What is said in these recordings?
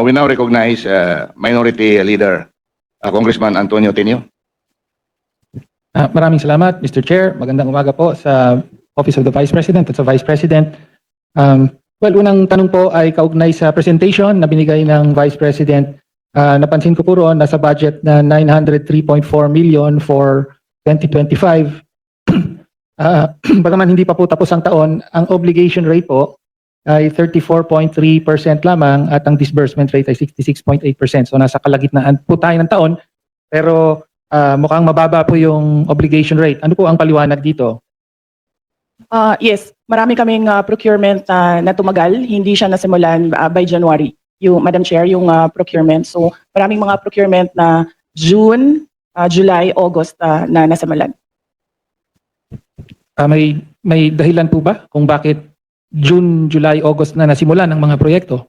We now recognize Minority Leader Congressman Antonio Tenio. Maraming salamat, Mr. Chair. Magandang umaga po sa Office of the Vice President at sa Vice President. Well, unang tanong po ay kaugnay sa presentation na binigay ng Vice President. Napansin ko po roon, nasa budget na 903.4 million for 2025. Bagaman hindi pa po tapos ang taon, ang obligation rate po ay 34.3% lamang at ang disbursement rate ay 66.8%. So nasa kalagitnaan po tayo ng taon, pero mukhang mababa po yung obligation rate. Ano po ang paliwanag dito? Yes, marami kaming procurement na tumagal. Hindi siya nasimulan by January, Madam Chair, yung procurement. So maraming mga procurement na June, July, August na nasimulan. May dahilan po ba kung bakit June, July, August na nasimulan ang mga proyekto?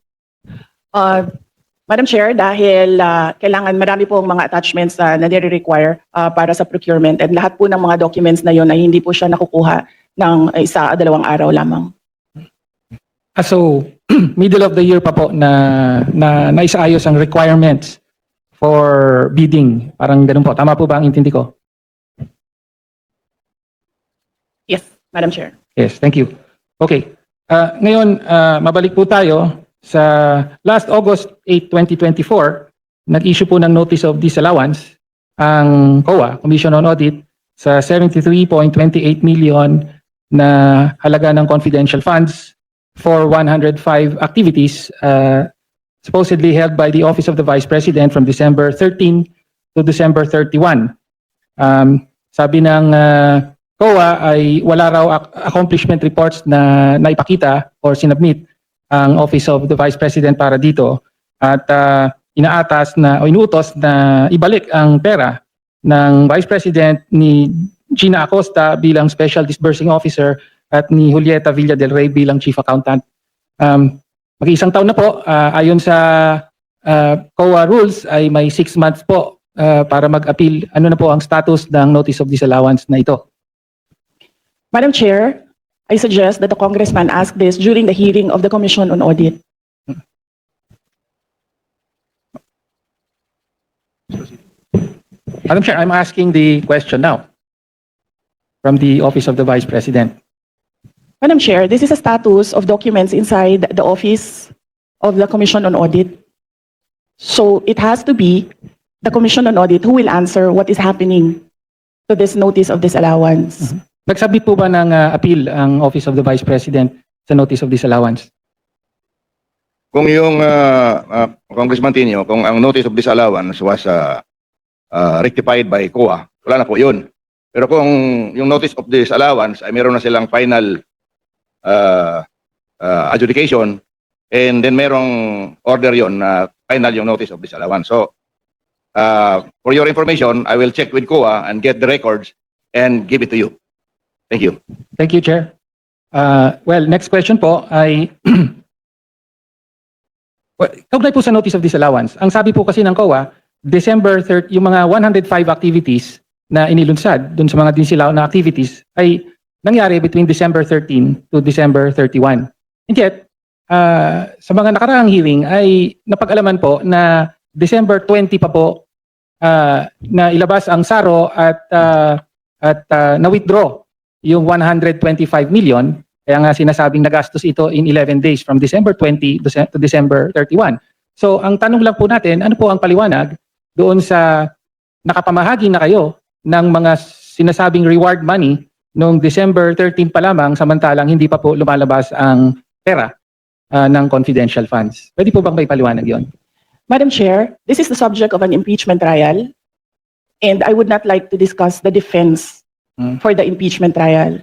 Madam Chair, dahil kailangan marami pong mga attachments na nire-require para sa procurement, and lahat po ng mga documents na yon ay hindi po siya nakukuha ng isa o dalawang araw lamang. So, middle of the year pa po na naisaayos ang requirements for bidding. Parang ganun po. Tama po ba ang intindi ko? Yes, Madam Chair. Yes, thank you. Okay. Ngayon, mabalik po tayo sa last August 8, 2024, nag-issue po ng Notice of Disallowance ang COA, Commission on Audit, sa 73.28 million na halaga ng confidential funds for 105 activities supposedly held by the Office of the Vice President from December 13 to December 31. Sabi ng COA ay wala raw accomplishment reports na naipakita or sinubmit ang Office of the Vice President para dito at inaatas na o inuutos na ibalik ang pera ng Vice President ni Gina Acosta bilang Special Disbursing Officer at ni Julieta Villa del Rey bilang Chief Accountant. Mag-isang taon na po, ayon sa COA rules ay may 6 months po para mag-appeal. Ano na po ang status ng Notice of Disallowance na ito? Madam Chair, I suggest that the Congressman ask this during the hearing of the Commission on Audit. Madam Chair, I'm asking the question now from the Office of the Vice President. Madam Chair, this is a status of documents inside the Office of the Commission on Audit. So it has to be the Commission on Audit who will answer what is happening to this Notice of Disallowance. Nagsabit po ba ng appeal ang Office of the Vice President sa Notice of Disallowance? Kung yung Congressman Tenio, kung ang Notice of Disallowance was rectified by COA, wala na po yun. Pero kung yung Notice of Disallowance ay meron na silang final adjudication, and then merong order yon na final yung Notice of Disallowance. So, for your information, I will check with COA and get the records and give it to you. Thank you. Thank you, Chair. Well, next question po ay kaugnay po sa Notice of Disallowance. Ang sabi po kasi ng COA, December 30, yung mga 105 activities na inilunsad dun sa mga dinisilao na activities ay nangyari between December 13 to December 31. And yet, sa mga nakaraang hearing ay napag-alaman po na December 20 pa po na ilabas ang SARO at na-withdraw yung 125 million, kaya nga sinasabing nagastos ito in 11 days from December 20 to December 31. So ang tanong lang po natin, ano po ang paliwanag doon sa nakapamahagi na kayo ng mga sinasabing reward money noong December 13 pa lamang samantalang hindi pa po lumalabas ang pera ng confidential funds. Pwede po bang may paliwanag yon? Madam Chair, this is the subject of an impeachment trial, and I would not like to discuss the defense for the impeachment trial.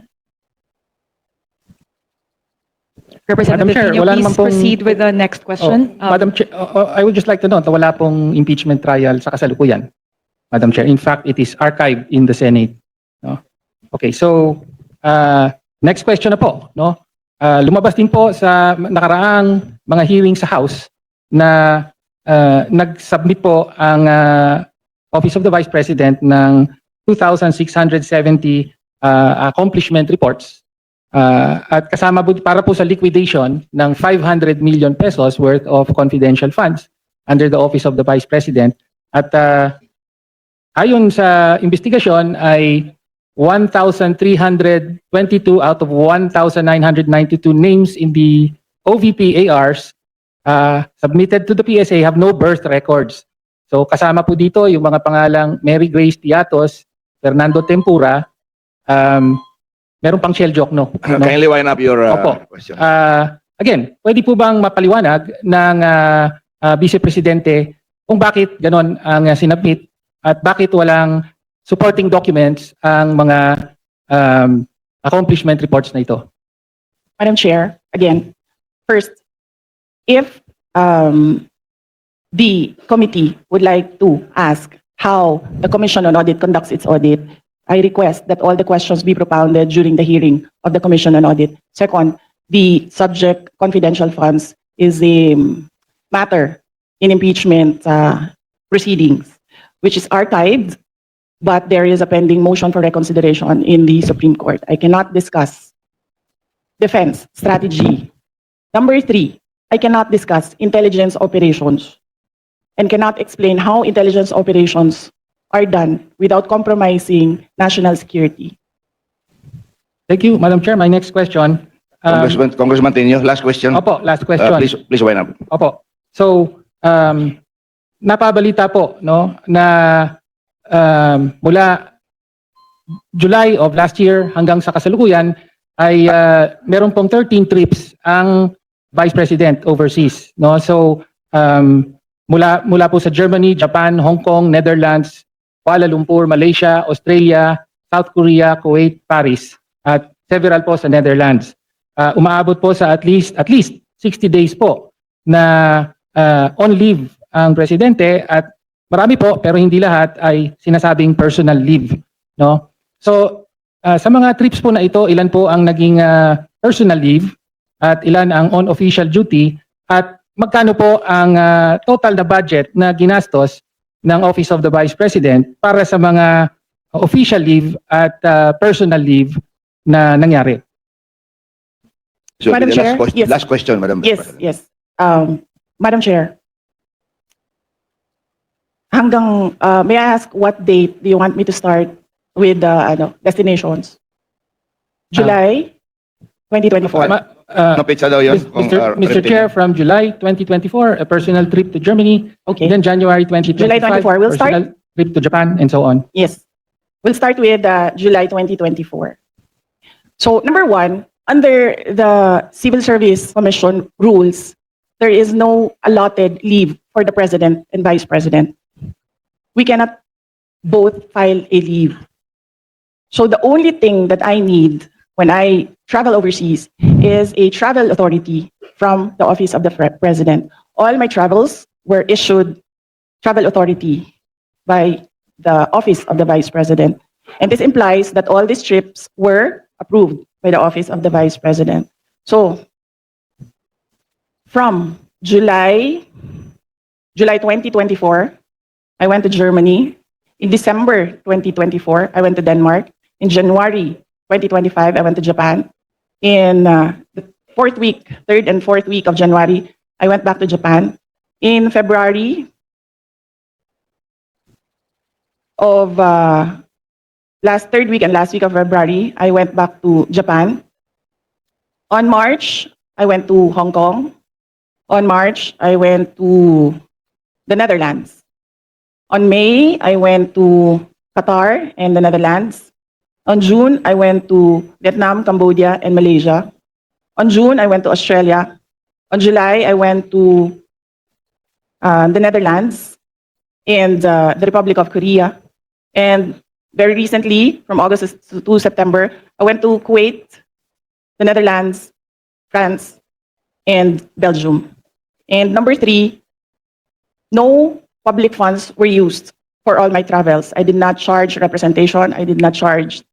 Representative, Chair, can you wala please naman pong- proceed with the next question? Madam Chair, I would just like to note na wala pong impeachment trial sa kasalukuyan, Madam Chair. In fact, it is archived in the Senate. No? Okay, so next question na po. No? Lumabas din po sa nakaraang mga hearing sa House na nag-submit po ang Office of the Vice President ng 2,670 accomplishment reports at kasama para po sa liquidation ng 500 million pesos worth of confidential funds under the Office of the Vice President. At ayon sa investigasyon ay 1,322 out of 1,992 names in the OVP ARs submitted to the PSA have no birth records. So kasama po dito yung mga pangalang Mary Grace Tiatos, Fernando Tempura, meron pang Shell Jokno. No? Kindly wind up your Opo. question. Again, pwede po bang mapaliwanag ng Vice Presidente kung bakit ganon ang sinabmit at bakit walang supporting documents ang mga accomplishment reports na ito? Madam Chair, again, first, if the committee would like to ask how the Commission on Audit conducts its audit, I request that all the questions be propounded during the hearing of the Commission on Audit. Second, the subject confidential funds is a matter in impeachment proceedings, which is archived, but there is a pending motion for reconsideration in the Supreme Court. I cannot discuss defense strategy. Number 3, I cannot discuss intelligence operations and cannot explain how intelligence operations are done without compromising national security. Thank you, Madam Chair. My next question. Congressman Tenyo, last question. Opo, last question. Please wind up. Opo. So, napabalita po no na mula July of last year hanggang sa kasalukuyan ay meron pong 13 trips ang Vice President overseas, no? So, mula po sa Germany, Japan, Hong Kong, Netherlands, Kuala Lumpur, Malaysia, Australia, South Korea, Kuwait, Paris, at several po sa Netherlands. Umaabot po sa at least 60 days po na on leave ang presidente at marami po pero hindi lahat ay sinasabing personal leave, no? So sa mga trips po na ito, ilan po ang naging personal leave at ilan ang on official duty at magkano po ang total na budget na ginastos ng Office of the Vice President para sa mga official leave at personal leave na nangyari? So, Madam the Chair, yes. last question, Madam Yes, President. yes. Madam Chair, may I ask what date do you want me to start with destinations? July 2024. No pizza daw yun? Kung, Mr. Chair, from July 2024, a personal trip to Germany. Okay. Then January 2025, July 24, we'll start? personal trip to Japan and so on. Yes. We'll start with July 2024. So, number 1, under the Civil Service Commission rules, there is no allotted leave for the President and Vice President. We cannot both file a leave. So the only thing that I need when I travel overseas is a travel authority from the Office of the President. All my travels were issued travel authority by the Office of the Vice President. And this implies that all these trips were approved by the Office of the Vice President. So from July 2024, I went to Germany. In December 2024, I went to Denmark. In January 2025, I went to Japan. In the 3rd and 4th week of January, I went back to Japan. In February of third week and last week of February, I went back to Japan. On March, I went to Hong Kong. On March, I went to the Netherlands. On May, I went to Qatar and the Netherlands. On June, I went to Vietnam, Cambodia, and Malaysia. On June, I went to Australia. On July, I went to the Netherlands and the Republic of Korea. And very recently, from August to September, I went to Kuwait, the Netherlands, France, and Belgium. And number 3, no public funds were used for all my travels. I did not charge representation. I did not charge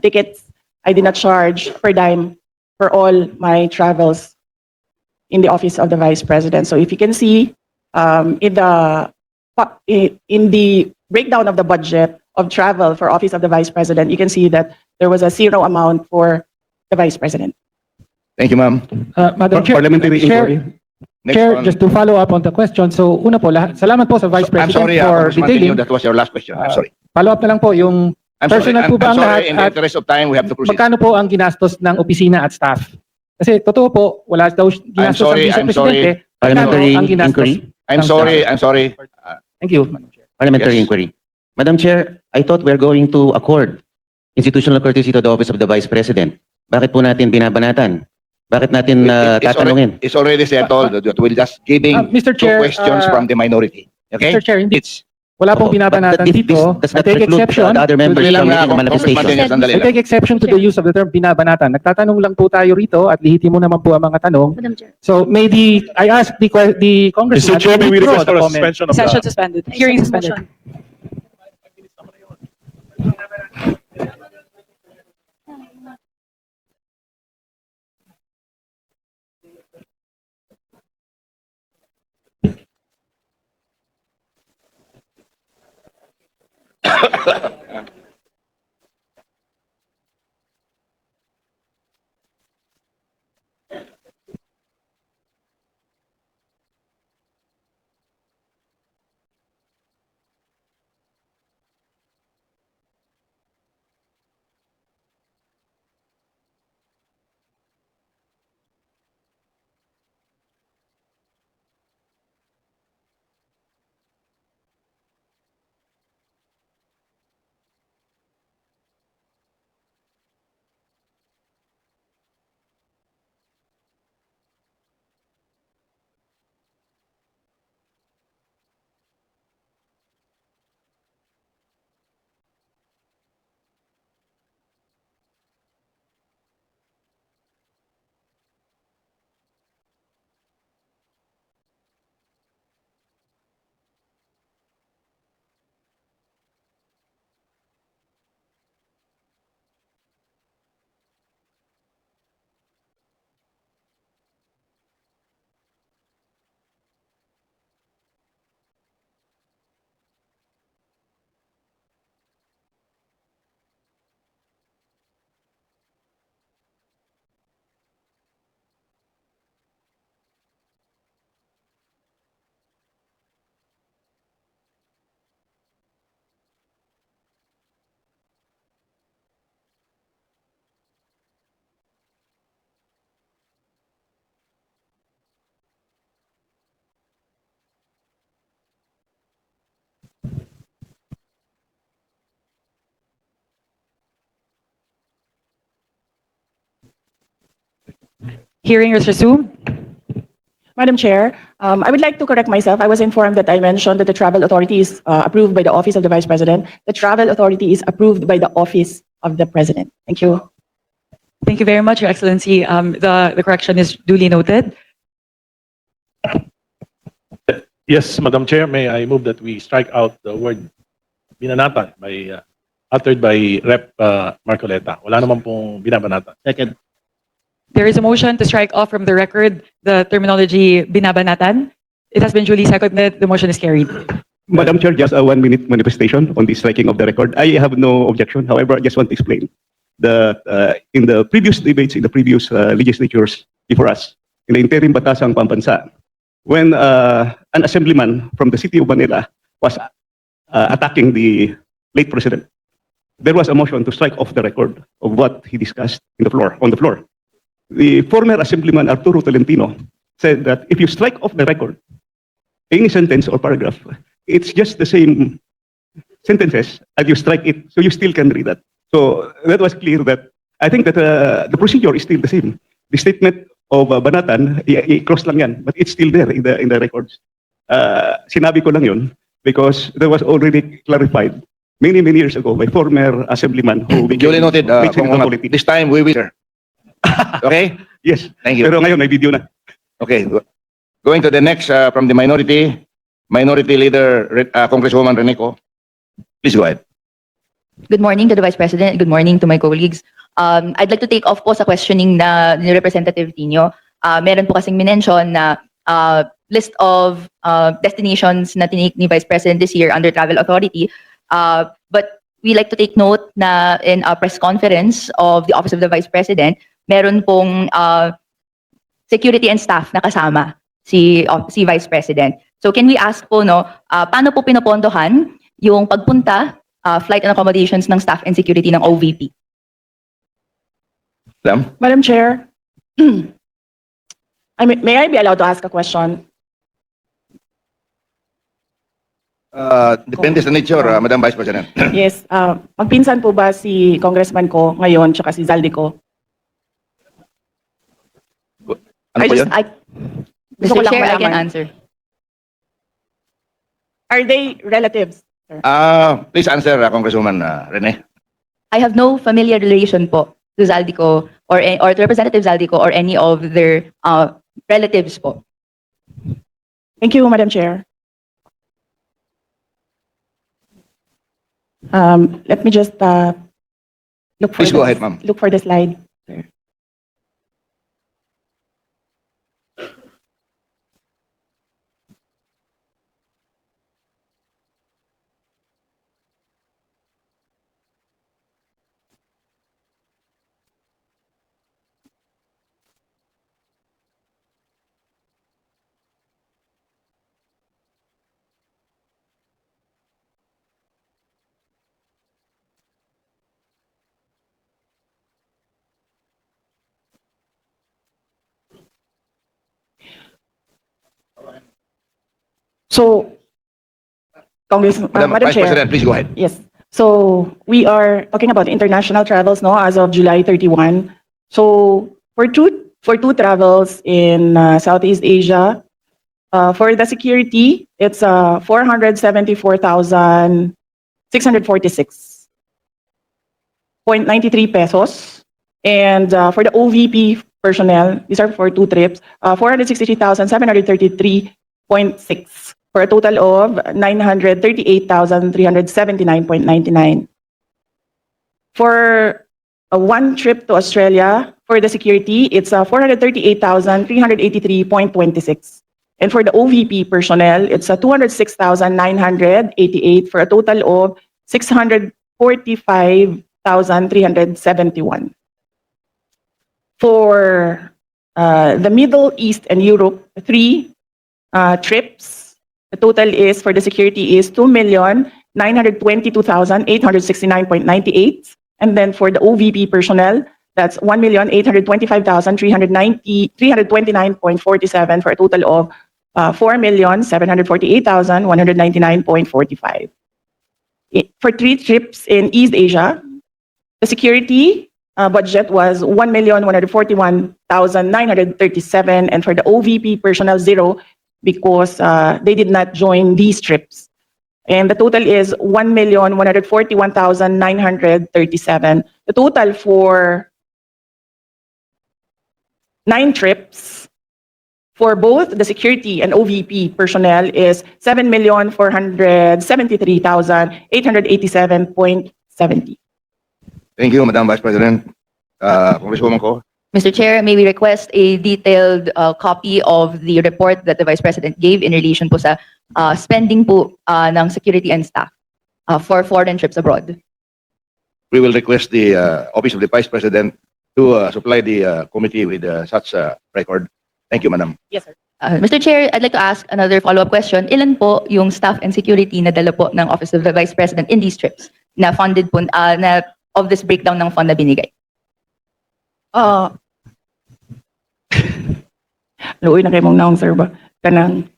tickets. I did not charge per dime for all my travels in the Office of the Vice President. So if you can see in the breakdown of the budget of travel for Office of the Vice President, you can see that there was a 0 amount for the Vice President. Thank you, ma'am. Madam Chair, Parliamentary Chair, inquiry. Next Chair, on- just to follow up on the question. So una po, salamat po sa Vice I'm President sorry, for Congressman Tenyo, detailing. that was your last question. I'm sorry. Follow up na lang po yung I'm sorry. personal po ba I'm ang sorry. lahat In the at interest of time, we have to proceed. magkano po ang ginastos ng opisina at staff? Kasi totoo po, wala daw ginastos ang sorry, Vice I'm sorry. Presidente. Magkano Parliamentary ang ginastos inquiry? I'm ng sorry. staff? I'm sorry. Thank you, Madam Chair. Parliamentary Yes. inquiry. Madam Chair, I thought we're going to accord institutional courtesy to the office of the Vice President. Bakit po natin binabanatan? Bakit natin tatanungin? It's already settled that we're just giving Mr. two Chair, questions from the minority. Okay? Mr. Chair, hindi, It's wala pong Opo, binabanatan but dito. does I not take preclude exception the other to members the- lang from na making a manifestation. sandali I lang. take exception to the use of the term binabanatan. Nagtatanong lang po tayo rito at lihitimo naman po ang mga tanong. Madam Chair. So I ask the congressman. Mr. Chair, may we to withdraw request the for a comment. suspension of Session the... suspended. Hearing suspended. Hearing is resumed. Madam Chair, I would like to correct myself. I was informed that I mentioned that the travel authority is approved by the Office of the Vice President. The travel authority is approved by the Office of the President. Thank you. Thank you very much, Your Excellency. The correction is duly noted. Yes, Madam Chair, may I move that we strike out the word binanatan by uttered by Rep. Marcoleta. Wala naman pong binabanatan. Second. There is a motion to strike off from the record the terminology binabanatan. It has been duly seconded. The motion is carried. Madam Chair, just a 1-minute manifestation on the striking of the record. I have no objection. However, I just want to explain that in the previous debates, in the previous legislatures before us, in the interim Batasang Pambansa, when an assemblyman from the city of Manila was attacking the late president, there was a motion to strike off the record of what he discussed on the floor. The former assemblyman Arturo Tolentino said that if you strike off the record, any sentence or paragraph, it's just the same sentences as you strike it, so you still can read that. So that was clear that I think that the procedure is still the same. The statement of Banatan, i-cross lang yan, but it's still there in the records. Sinabi ko lang yun because that was already clarified many years ago by former assemblyman who became Duly noted, great Senator Kong, politics. this time we will, sir. Okay? Yes, Thank you. pero ngayon may video na. Okay. Going to the next from the minority leader, Congresswoman Reneco. Please go ahead. Good morning to the Vice President. Good morning to my colleagues. I'd like to take off po sa questioning ni Representative Tino. Meron po kasing minention na list of destinations na tinake ni Vice President this year under Travel Authority. But we like to take note na in a press conference of the Office of the Vice President, meron pong security and staff na kasama si Vice President. So can we ask po, no, paano po pinopondohan yung pagpunta, flight and accommodations ng staff and security ng OVP? Madam? Madam Chair, may I be allowed to ask a question? Depende sa nature, Madam Vice President. Yes, magpinsan po ba si Congressman ko ngayon tsaka si Zaldi ko? Ano po yun? Gusto ko Mr. lang Chair, I can malaman. answer. Are they relatives? Please answer, Congresswoman Rene. I have no familiar relation po to Zaldico or to Representative Zaldico or any of their relatives po. Thank you, Madam Chair. Let me just look for Please go ahead, ma'am. Look for the slide. So, Madam Madam Vice Chair. President, please go ahead. Yes. So we are talking about international travels, no, as of July 31. So for two travels in Southeast Asia, for the security, it's 474,646.93 pesos. And for the OVP personnel, these are for 2 trips, 463,733.6 for a total of 938,379.99. For a 1 trip to Australia, for the security, it's 438,383.26. And for the OVP personnel, it's 206,988 for a total of 645,371. For the Middle East and Europe, 3 trips, the total is for the security is 2,922,869.98. And then for the OVP personnel, that's 1,825,329.47 for a total of 4,748,199.45. For 3 trips in East Asia, the security budget was 1,141,937, and for the OVP personnel, 0, because they did not join these trips. And the total is 1,141,937. The total for 9 trips for both the security and OVP personnel is 7,473,887.70. Thank you, Madam Vice President. Congresswoman Ko. Mr. Chair, may we request a detailed copy of the report that the Vice President gave in relation po sa spending po ng security and staff for foreign trips abroad. We will request the Office of the Vice President to supply the committee with such record. Thank you, Madam. Yes, sir. Mr. Chair, I'd like to ask another follow-up question. Ilan po yung staff and security na dala po ng Office of the Vice President in these trips na funded po, na of this breakdown ng fund na binigay? Luoy na kayo mong naong, sir, ba? Kanang.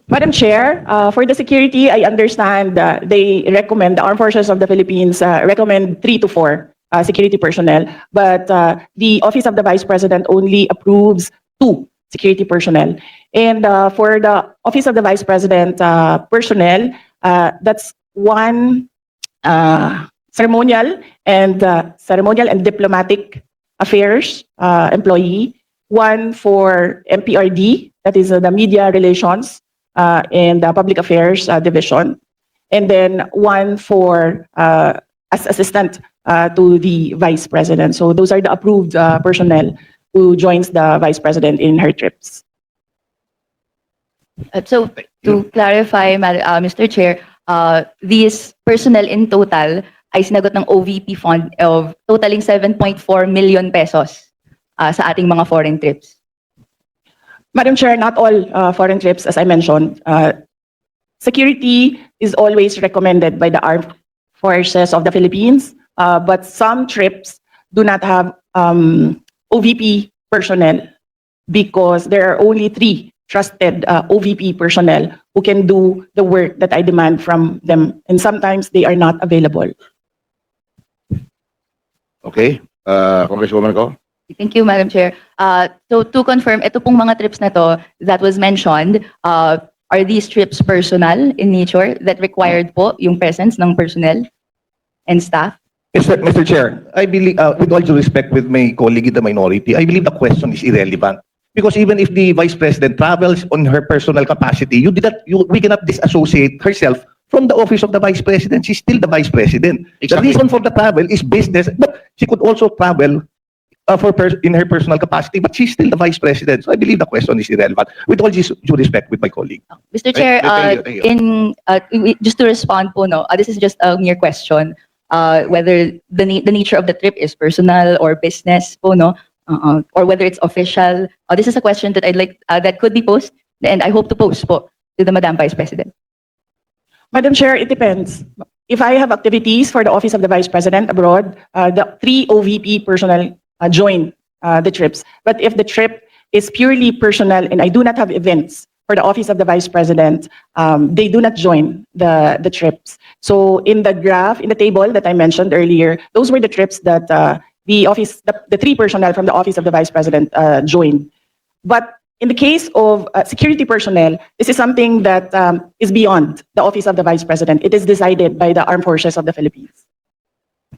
Madam Chair, for the security, I understand they recommend, the Armed Forces of the Philippines recommend 3 to 4 security personnel, but the Office of the Vice President only approves 2 security personnel. And for the Office of the Vice President personnel, that's 1 ceremonial and diplomatic affairs employee, 1 for MPRD, that is the Media Relations and Public Affairs Division, and then 1 for as assistant to the Vice President. So those are the approved personnel who joins the Vice President in her trips. So to clarify, Mr. Chair, these personnel in total ay sinagot ng OVP fund of totaling 7.4 million pesos sa ating mga foreign trips. Madam Chair, not all foreign trips, as I mentioned. Security is always recommended by the Armed Forces of the Philippines, but some trips do not have OVP personnel because there are only 3 trusted OVP personnel who can do the work that I demand from them, and sometimes they are not available. Okay, Congresswoman Ko. Thank you, Madam Chair. So to confirm, ito pong mga trips na to that was mentioned, are these trips personal in nature that required po yung presence ng personnel and staff? Mr. Chair, I believe, with all due respect with my colleague in the minority, I believe the question is irrelevant. Because even if the Vice President travels on her personal capacity, we cannot disassociate herself from the office of the Vice President. She's still the Vice President. The Exactly. reason for the travel is business, but she could also travel in her personal capacity, but she's still the Vice President. So I believe the question is irrelevant. With all due respect with my colleague. Mr. Chair, Thank you. just to respond po, no, this is just a mere question, whether the nature of the trip is personal or business po, no, or whether it's official. This is a question that I'd like, that could be posed, and I hope to post po to the Madam Vice President. Madam Chair, it depends. If I have activities for the Office of the Vice President abroad, the 3 OVP personnel join the trips. But if the trip is purely personal and I do not have events for the Office of the Vice President, they do not join the trips. So in the graph, in the table that I mentioned earlier, those were the trips that the 3 personnel from the Office of the Vice President joined. But in the case of security personnel, this is something that is beyond the Office of the Vice President. It is decided by the Armed Forces of the Philippines.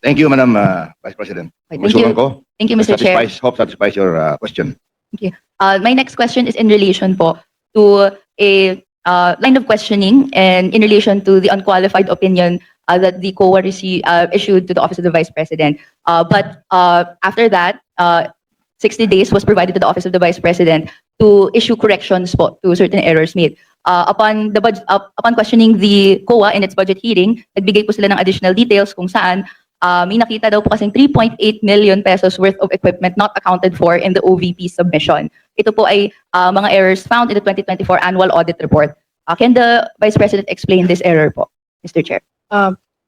Thank you, Madam Vice President. Thank you. Congresswoman Ko. Thank you, Mr. Chair. Hope satisfies your question. My next question is in relation po to a line of questioning and in relation to the unqualified opinion that the COA issued to the Office of the Vice President. But after that, 60 days was provided to the Office of the Vice President to issue corrections po to certain errors made. Upon questioning the COA in its budget hearing, nagbigay po sila ng additional details kung saan may nakita daw po kasing 3.8 million pesos worth of equipment not accounted for in the OVP submission. Ito po ay mga errors found in the 2024 annual audit report. Can the Vice President explain this error po, Mr. Chair?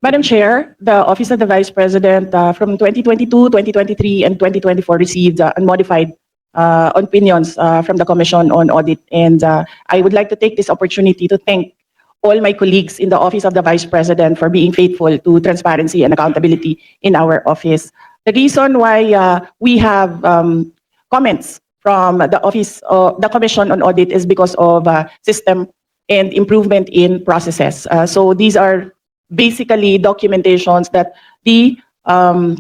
Madam Chair, the Office of the Vice President from 2022, 2023, and 2024 received unmodified opinions from the Commission on Audit. And I would like to take this opportunity to thank all my colleagues in the Office of the Vice President for being faithful to transparency and accountability in our office. The reason why we have comments from the Commission on Audit is because of system and improvement in processes. So these are basically documentations that the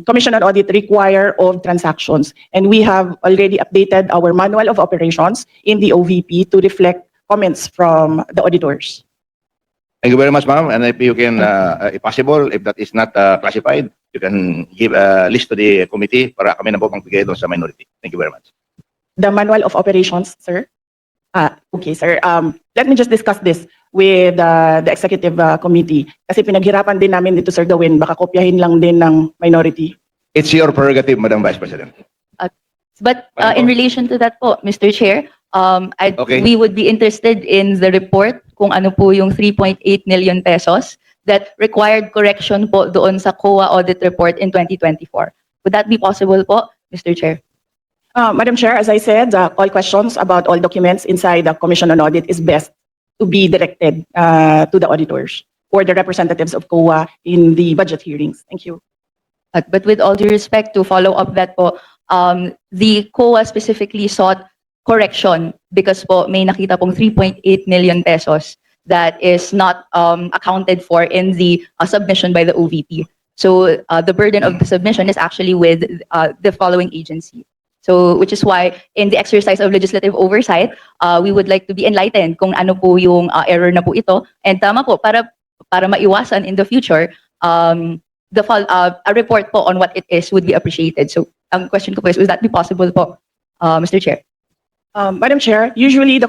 Commission on Audit require of transactions. And we have already updated our manual of operations in the OVP to reflect comments from the auditors. Thank you very much, ma'am. And if you can, if possible, if that is not classified, you can give a list to the committee para kami na po magbigay doon sa minority. Thank you very much. The manual of operations, sir? Okay, sir. Let me just discuss this with the executive committee. Kasi pinaghirapan din namin dito, Sir Gawin. Baka kopyahin lang din ng minority. It's your prerogative, Madam Vice President. But in relation to that po, Mr. Chair, Okay. we would be interested in the report kung ano po yung 3.8 million pesos that required correction po doon sa COA audit report in 2024. Would that be possible po, Mr. Chair? Madam Chair, as I said, all questions about all documents inside the Commission on Audit is best to be directed to the auditors or the representatives of COA in the budget hearings. Thank you. But with all due respect, to follow up that po, the COA specifically sought correction because po may nakita pong 3.8 million pesos that is not accounted for in the submission by the OVP. So the burden of the submission is actually with the following agency. So which is why in the exercise of legislative oversight, we would like to be enlightened kung ano po yung error na po ito. And tama po, para maiwasan in the future, a report po on what it is would be appreciated. So ang question ko po is, would that be possible po, Mr. Chair? Madam Chair, usually the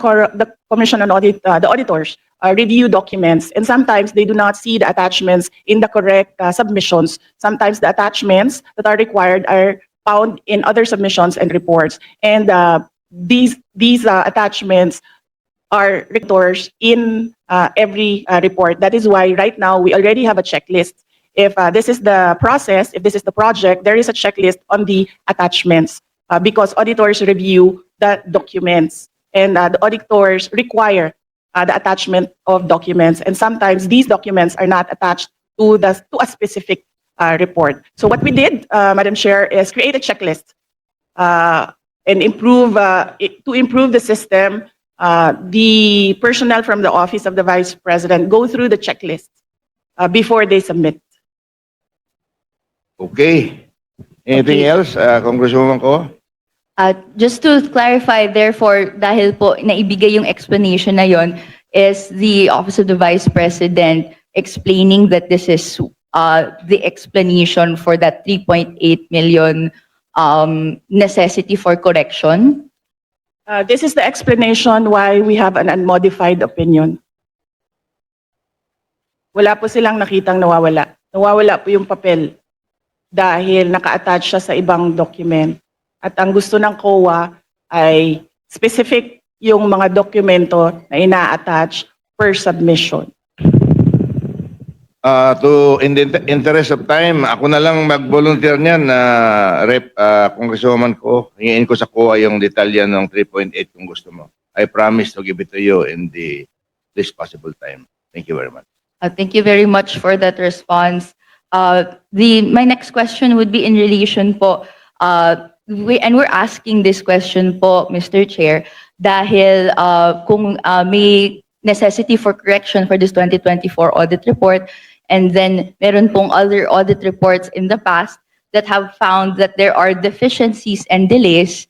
Commission on Audit, the auditors review documents, and sometimes they do not see the attachments in the correct submissions. Sometimes the attachments that are required are found in other submissions and reports. And these attachments are rectors in every report. That is why right now we already have a checklist. If this is the process, if this is the project, there is a checklist on the attachments because auditors review the documents and the auditors require the attachment of documents. And sometimes these documents are not attached to a specific report. So what we did, Madam Chair, is create a checklist and to improve the system. The personnel from the Office of the Vice President go through the checklist before they submit. Okay. Anything Okay. else, Congresswoman Ko? Just to clarify, therefore, dahil po naibigay yung explanation na yon, is the Office of the Vice President explaining that this is the explanation for that 3.8 million necessity for correction? This is the explanation why we have an unmodified opinion. Wala po silang nakitang nawawala. Nawawala po yung papel dahil naka-attach siya sa ibang document. At ang gusto ng COA ay specific yung mga dokumento na ina-attach per submission. In the interest of time, ako na lang mag-volunteer niyan na Congresswoman Ko. Hingin ko sa COA yung detalya ng 3.8 kung gusto mo. I promise to give it to you in the least possible time. Thank you very much. Thank you very much for that response. My next question would be in relation po, we're asking this question po, Mr. Chair, dahil kung may necessity for correction for this 2024 audit report, and then meron pong other audit reports in the past that have found that there are deficiencies and delays,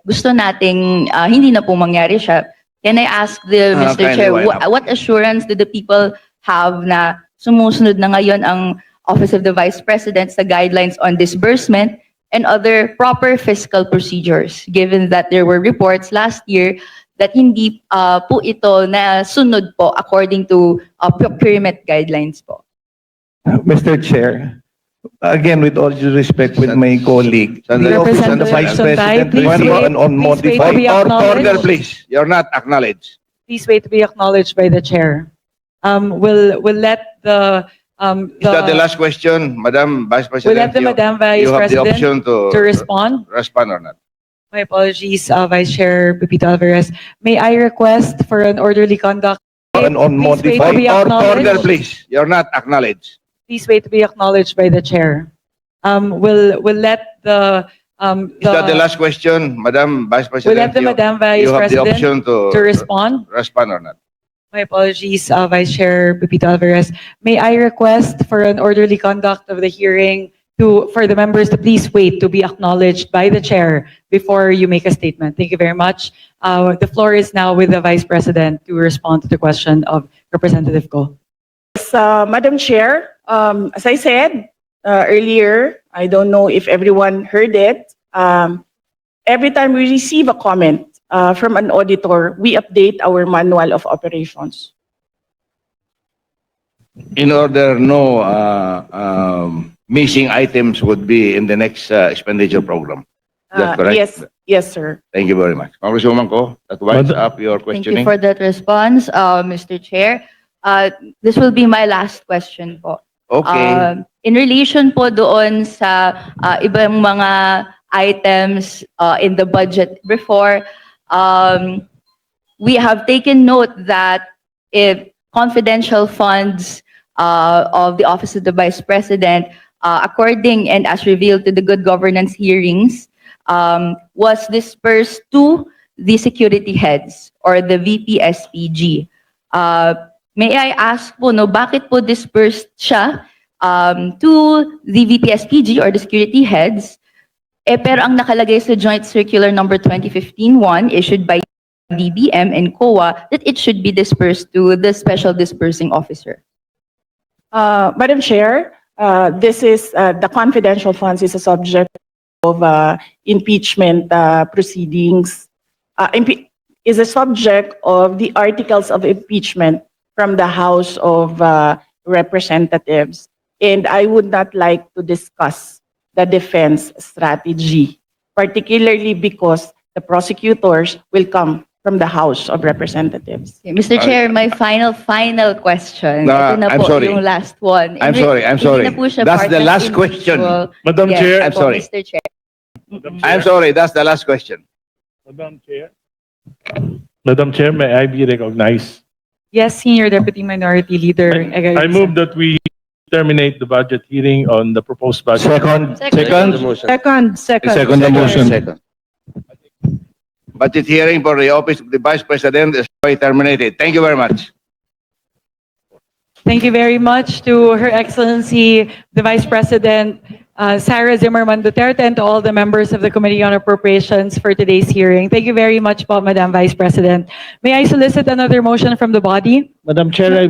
gusto nating hindi na po mangyari siya. Can I ask the Mr. kindly Chair, wind up. what assurance do the people have na sumusunod na ngayon ang Office of the Vice President sa guidelines on disbursement and other proper fiscal procedures, given that there were reports last year that hindi po ito na sunod po according to procurement guidelines po? Mr. Chair, again, with all due respect with my colleague, the Sandali. Office of the Vice President Please received wait. an unmodified. Please wait to be acknowledged. Order, please. You're not acknowledged. Please wait to be acknowledged by the chair. We'll let the Is that the last question, Madam Vice President? we'll let the Madam Vice You have the President option to respond. respond or not. My apologies, Vice Chair Pepito Alvarez. May I request for an orderly conduct? An Please wait to unmodified. be Order, acknowledged. please. You're not acknowledged. Please wait to be acknowledged by the chair. We'll let the Is that the last question, Madam Vice President? we'll let the Madam Vice You have the President option to respond. respond or not. My apologies, Vice Chair Pepito Alvarez. May I request for an orderly conduct of the hearing for the members to please wait to be acknowledged by the chair before you make a statement. Thank you very much. The floor is now with the Vice President to respond to the question of Representative Go. Madam Chair, as I said earlier, I don't know if everyone heard it. Every time we receive a comment from an auditor, we update our manual of operations. In order no missing items would be in the next expenditure program. Is that correct? Yes, sir. Thank you very much. Congresswoman Ko, that winds up your Thank you questioning. for that response, Mr. Chair. This will be my last question po. Okay. In relation po doon sa ibang mga items in the budget before, we have taken note that if confidential funds of the Office of the Vice President, according and as revealed to the good governance hearings, was dispersed to the security heads or the VPSPG. May I ask po, no, bakit po dispersed siya to the VPSPG or the security heads, pero ang nakalagay sa Joint Circular Number 2015-1 issued by DBM and COA that it should be dispersed to the Special Dispersing Officer? Madam Chair, this is the confidential funds is a subject of impeachment proceedings. Is a subject of the articles of impeachment from the House of Representatives, and I would not like to discuss the defense strategy, particularly because the prosecutors will come from the House of Representatives. Okay, Mr. Chair, my final question. No, Ito na I'm po sorry. yung last one. I'm Hindi- sorry, I'm sorry. Hindi na po siya That's part the ng last question. individual. Madam Yes, Chair. I'm po, sorry. Mr. Chair. I'm sorry, that's the last question. Madam Chair. Madam Chair, may I be recognized? Yes, Senior Deputy Minority Leader. I move that we terminate the budget hearing on the proposed budget. Second. Second Second the motion. Second. Budget hearing for the office of the Vice President is terminated. Thank you very much. Thank you very much to Her Excellency, the Vice President, Sarah Zimmerman Duterte, and to all the members of the Committee on Appropriations for today's hearing. Thank you very much po, Madam Vice President. May I solicit another motion from the body? Madam Chair,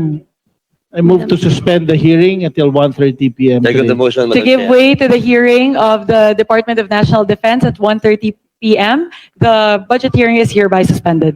I move to suspend the hearing until 1:30 p.m. Second the today. motion, To Madam give Chair. way to the hearing of the Department of National Defense at 1:30 p.m. The budget hearing is hereby suspended.